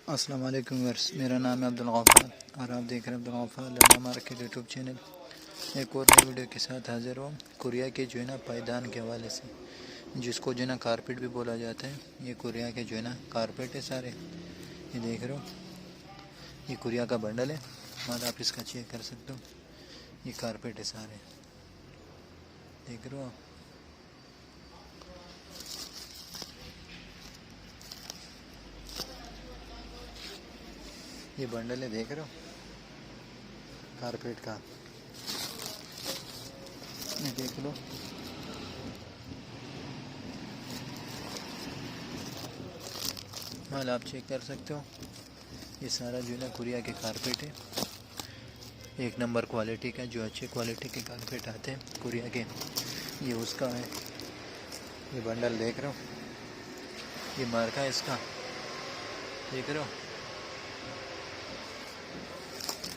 अस्सलाम वालेकुम वर्स, मेरा नाम है अब्दुल गफ़ार और आप देख रहे हैं Abdul Ghaffar learner market YouTube channel. एक और नई वीडियो के साथ हाजिर हूँ। कोरिया के जो है ना पायदान के हवाले से, जिसको जो है ना कारपेट भी बोला जाता है। ये कोरिया के जो है ना कारपेट है सारे, ये देख रहे हो। ये कोरिया का बंडल है और आप इसका चेक कर सकते हो। ये कारपेट है सारे, देख रहे हो आप। ये बंडल है, देख रहे हो, कारपेट का। ये देख लो, माल आप चेक कर सकते हो। ये सारा जो है ना कोरिया के कारपेट है, एक नंबर क्वालिटी का। जो अच्छे क्वालिटी के कारपेट आते हैं कोरिया के, ये उसका है। ये बंडल देख रहे हो, ये मार्का है इसका, देख रहे हो।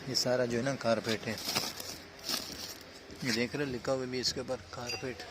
ये सारा जो है ना कारपेट है, ये देख रहे हो, लिखा हुआ भी इसके ऊपर कारपेट।